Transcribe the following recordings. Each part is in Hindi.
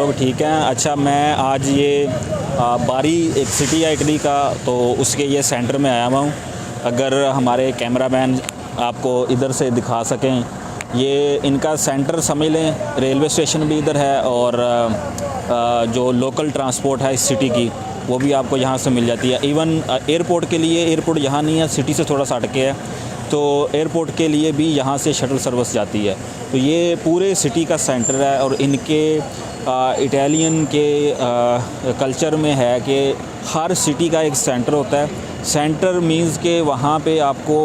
लोग ठीक हैं। अच्छा, मैं आज ये बारी एक सिटी है इटली का, तो उसके ये सेंटर में आया हुआ हूँ। अगर हमारे कैमरामैन आपको इधर से दिखा सकें, ये इनका सेंटर समझ लें। रेलवे स्टेशन भी इधर है और जो लोकल ट्रांसपोर्ट है इस सिटी की वो भी आपको यहाँ से मिल जाती है। इवन एयरपोर्ट के लिए, एयरपोर्ट यहाँ नहीं है, सिटी से थोड़ा सा हटके है, तो एयरपोर्ट के लिए भी यहाँ से शटल सर्विस जाती है। तो ये पूरे सिटी का सेंटर है और इनके इटालियन के कल्चर में है कि हर सिटी का एक सेंटर होता है। सेंटर मींस के वहाँ पे आपको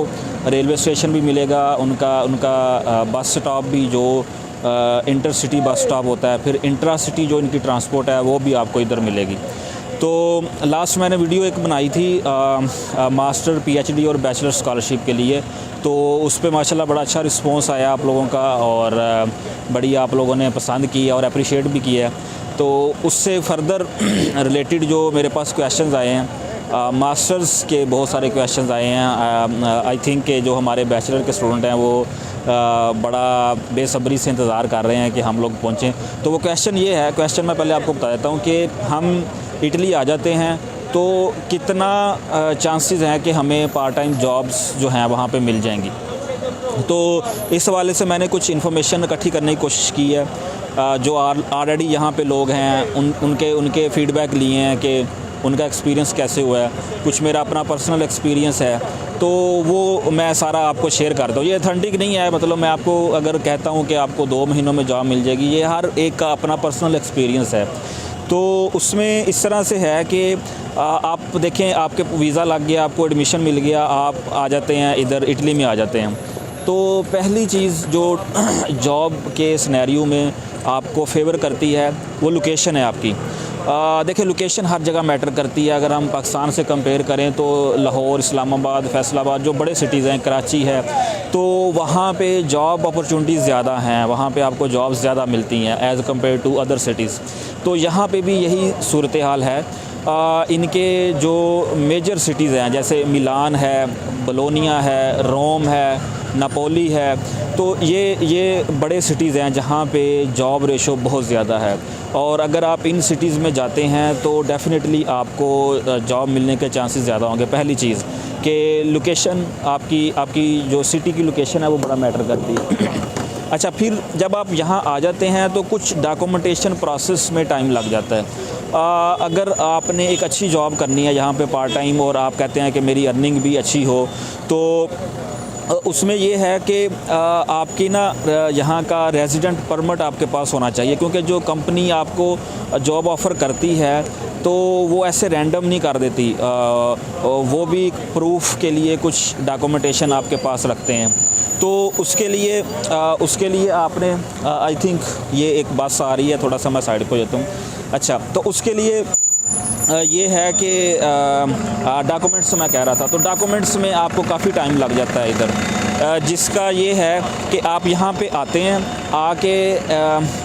रेलवे स्टेशन भी मिलेगा, उनका बस स्टॉप भी जो इंटर सिटी बस स्टॉप होता है, फिर इंट्रा सिटी जो इनकी ट्रांसपोर्ट है वो भी आपको इधर मिलेगी। तो लास्ट मैंने वीडियो एक बनाई थी मास्टर, पीएचडी और बैचलर स्कॉलरशिप के लिए, तो उस पर माशाल्लाह बड़ा अच्छा रिस्पांस आया आप लोगों का और बड़ी आप लोगों ने पसंद की और अप्रिशिएट भी किया। तो उससे फर्दर रिलेटेड जो मेरे पास क्वेश्चंस आए हैं, मास्टर्स के बहुत सारे क्वेश्चंस आए हैं। आई थिंक कि जो हमारे बैचलर के स्टूडेंट हैं वो बड़ा बेसब्री से इंतज़ार कर रहे हैं कि हम लोग पहुँचें। तो वो क्वेश्चन ये है, क्वेश्चन मैं पहले आपको बता देता हूँ कि हम इटली आ जाते हैं तो कितना चांसेस हैं कि हमें पार्ट टाइम जॉब्स जो हैं वहाँ पे मिल जाएंगी। तो इस हवाले से मैंने कुछ इन्फॉर्मेशन इकट्ठी करने की कोशिश की है। जो ऑलरेडी यहाँ पे लोग हैं उनके फ़ीडबैक लिए हैं कि उनका एक्सपीरियंस कैसे हुआ है। कुछ मेरा अपना पर्सनल एक्सपीरियंस है, तो वो मैं सारा आपको शेयर करता हूँ। ये ऑथेंटिक नहीं है, मतलब मैं आपको अगर कहता हूँ कि आपको 2 महीनों में जॉब मिल जाएगी, ये हर एक का अपना पर्सनल एक्सपीरियंस है। तो उसमें इस तरह से है कि आप देखें, आपके वीज़ा लग गया, आपको एडमिशन मिल गया, आप आ जाते हैं इधर इटली में आ जाते हैं। तो पहली चीज़ जो जॉब के सिनेरियो में आपको फेवर करती है वो लोकेशन है आपकी। देखिए, लोकेशन हर जगह मैटर करती है। अगर हम पाकिस्तान से कंपेयर करें तो लाहौर, इस्लामाबाद, फैसलाबाद जो बड़े सिटीज़ हैं, कराची है, तो वहाँ पे जॉब अपॉर्चुनिटीज़ ज़्यादा हैं, वहाँ पे आपको जॉब्स ज़्यादा मिलती हैं as compare to other cities. तो यहाँ पे भी यही सूरत हाल है। इनके जो मेजर सिटीज़ हैं जैसे मिलान है, बोलोनिया है, रोम है, नापोली है, तो ये बड़े सिटीज़ हैं जहाँ पे जॉब रेशो बहुत ज़्यादा है। और अगर आप इन सिटीज़ में जाते हैं तो डेफ़िनेटली आपको जॉब मिलने के चांसेस ज़्यादा होंगे। पहली चीज़ कि लोकेशन आपकी जो सिटी की लोकेशन है वो बड़ा मैटर करती है। अच्छा, फिर जब आप यहाँ आ जाते हैं तो कुछ डॉक्यूमेंटेशन प्रोसेस में टाइम लग जाता है। अगर आपने एक अच्छी जॉब करनी है यहाँ पे पार्ट टाइम और आप कहते हैं कि मेरी अर्निंग भी अच्छी हो, तो उसमें ये है कि आपकी ना यहाँ का रेजिडेंट परमिट आपके पास होना चाहिए, क्योंकि जो कंपनी आपको जॉब ऑफ़र करती है तो वो ऐसे रैंडम नहीं कर देती। वो भी प्रूफ के लिए कुछ डॉक्यूमेंटेशन आपके पास रखते हैं। तो उसके लिए आपने आई थिंक ये एक बस आ रही है, थोड़ा सा मैं साइड पे जाता हूँ। अच्छा, तो उसके लिए ये है कि डॉक्यूमेंट्स मैं कह रहा था, तो डॉक्यूमेंट्स में आपको काफ़ी टाइम लग जाता है इधर। जिसका ये है कि आप यहाँ पे आते हैं, आके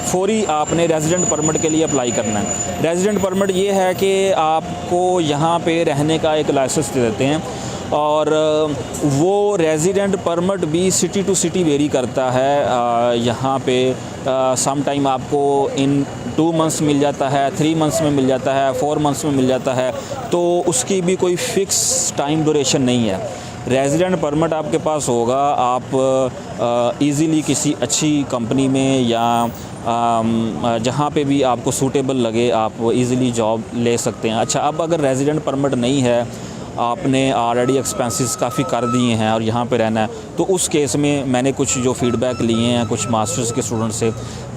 फौरी आपने रेजिडेंट परमिट के लिए अप्लाई करना है। रेजिडेंट परमिट ये है कि आपको यहाँ पे रहने का एक लाइसेंस दे देते हैं और वो रेजिडेंट परमिट भी सिटी टू सिटी वेरी करता है। यहाँ पे सम टाइम आपको इन 2 मंथ्स मिल जाता है, 3 मंथ्स में मिल जाता है, 4 मंथ्स में मिल जाता है। तो उसकी भी कोई फ़िक्स टाइम ड्यूरेशन नहीं है। रेजिडेंट परमिट आपके पास होगा, आप इजीली किसी अच्छी कंपनी में या जहाँ पे भी आपको सूटेबल लगे आप इजीली जॉब ले सकते हैं। अच्छा, अब अगर रेजिडेंट परमिट नहीं है, आपने ऑलरेडी एक्सपेंसेस काफ़ी कर दिए हैं और यहाँ पे रहना है, तो उस केस में मैंने कुछ जो फ़ीडबैक लिए हैं कुछ मास्टर्स के स्टूडेंट से,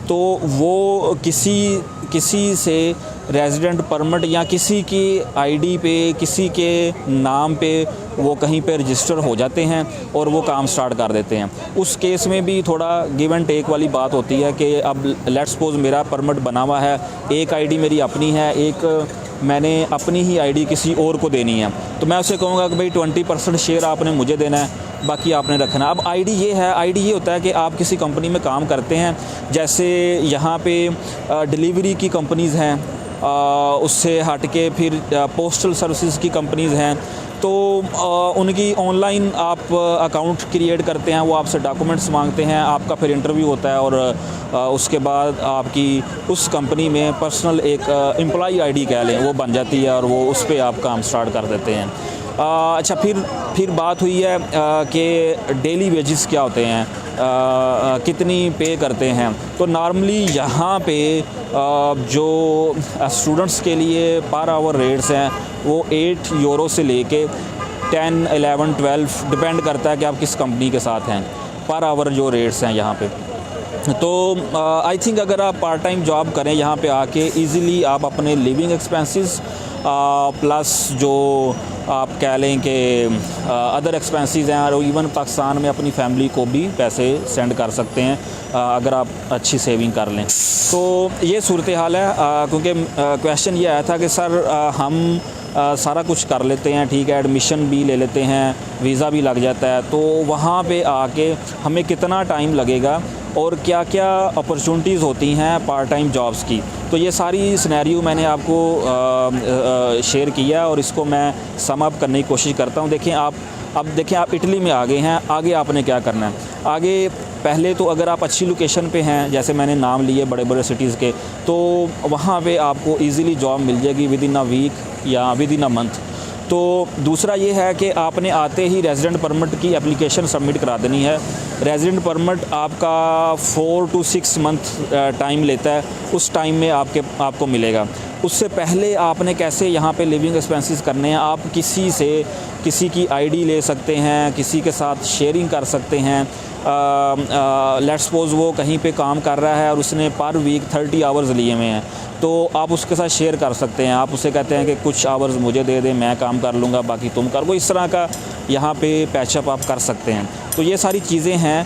तो वो किसी से रेजिडेंट परमिट या किसी की आईडी पे, किसी के नाम पे वो कहीं पे रजिस्टर हो जाते हैं और वो काम स्टार्ट कर देते हैं। उस केस में भी थोड़ा गिव एंड टेक वाली बात होती है कि अब लेट्स सपोज मेरा परमिट बना हुआ है, एक आईडी मेरी अपनी है, एक मैंने अपनी ही आईडी किसी और को देनी है, तो मैं उसे कहूँगा कि भाई 20% शेयर आपने मुझे देना है, बाकी आपने रखना। अब आईडी ये होता है कि आप किसी कंपनी में काम करते हैं, जैसे यहाँ पे डिलीवरी की कंपनीज़ हैं, उससे हट के फिर पोस्टल सर्विसेज की कंपनीज़ हैं, तो उनकी ऑनलाइन आप अकाउंट क्रिएट करते हैं, वो आपसे डॉक्यूमेंट्स मांगते हैं, आपका फिर इंटरव्यू होता है और उसके बाद आपकी उस कंपनी में पर्सनल एक एम्प्लॉई आईडी कह लें वो बन जाती है और वो उस पर आप काम स्टार्ट कर देते हैं। अच्छा, फिर बात हुई है कि डेली वेजेस क्या होते हैं, कितनी पे करते हैं। तो नॉर्मली यहाँ पे जो स्टूडेंट्स के लिए पर आवर रेट्स हैं वो 8 यूरो से लेके 10, 11, 12 डिपेंड करता है कि आप किस कंपनी के साथ हैं, पर आवर जो रेट्स हैं यहाँ पे। तो आई थिंक अगर आप पार्ट टाइम जॉब करें यहाँ पे आके इजीली आप अपने लिविंग एक्सपेंसेस प्लस जो आप कह लें कि अदर एक्सपेंसेस हैं और इवन पाकिस्तान में अपनी फैमिली को भी पैसे सेंड कर सकते हैं अगर आप अच्छी सेविंग कर लें। तो ये सूरत हाल है, क्योंकि क्वेश्चन ये आया था कि सर हम सारा कुछ कर लेते हैं, ठीक है, एडमिशन भी ले लेते हैं, वीज़ा भी लग जाता है, तो वहाँ पे आके हमें कितना टाइम लगेगा और क्या क्या अपॉर्चुनिटीज़ होती हैं पार्ट टाइम जॉब्स की। तो ये सारी सिनेरियो मैंने आपको शेयर किया और इसको मैं सम अप करने की कोशिश करता हूँ। देखें आप इटली में आ गए हैं, आगे आपने क्या करना है। आगे पहले तो अगर आप अच्छी लोकेशन पे हैं, जैसे मैंने नाम लिए बड़े बड़े सिटीज़ के, तो वहाँ पे आपको इजीली जॉब मिल जाएगी विद इन अ वीक या विद इन अ मंथ। तो दूसरा ये है कि आपने आते ही रेजिडेंट परमिट की एप्लीकेशन सबमिट करा देनी है। रेजिडेंट परमिट आपका 4 to 6 मंथ टाइम लेता है, उस टाइम में आपको मिलेगा। उससे पहले आपने कैसे यहाँ पे लिविंग एक्सपेंसेस करने हैं, आप किसी की आईडी ले सकते हैं, किसी के साथ शेयरिंग कर सकते हैं। लेट्स सपोज़ वो कहीं पे काम कर रहा है और उसने पर वीक 30 आवर्स लिए हुए हैं, तो आप उसके साथ शेयर कर सकते हैं। आप उसे कहते हैं कि कुछ आवर्स मुझे दे दे, मैं काम कर लूँगा, बाकी तुम कर वो, इस तरह का यहाँ पे पैचअप आप कर सकते हैं। तो ये सारी चीज़ें हैं।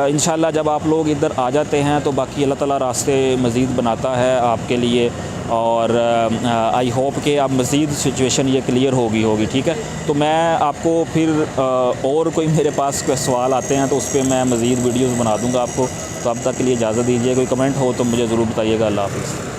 इंशाल्लाह जब आप लोग इधर आ जाते हैं तो बाकी अल्लाह ताला रास्ते मज़ीद बनाता है आपके लिए, और आई होप कि आप मज़ीद सिचुएशन ये क्लियर होगी, ठीक है। तो मैं आपको फिर और कोई मेरे पास कोई सवाल आते हैं तो उस पर मैं मज़ीद वीडियोज़ बना दूँगा आपको। तो अब तक के लिए इजाज़त दीजिए। कोई कमेंट हो तो मुझे ज़रूर बताइएगा। अल्लाह हाफ़िज़।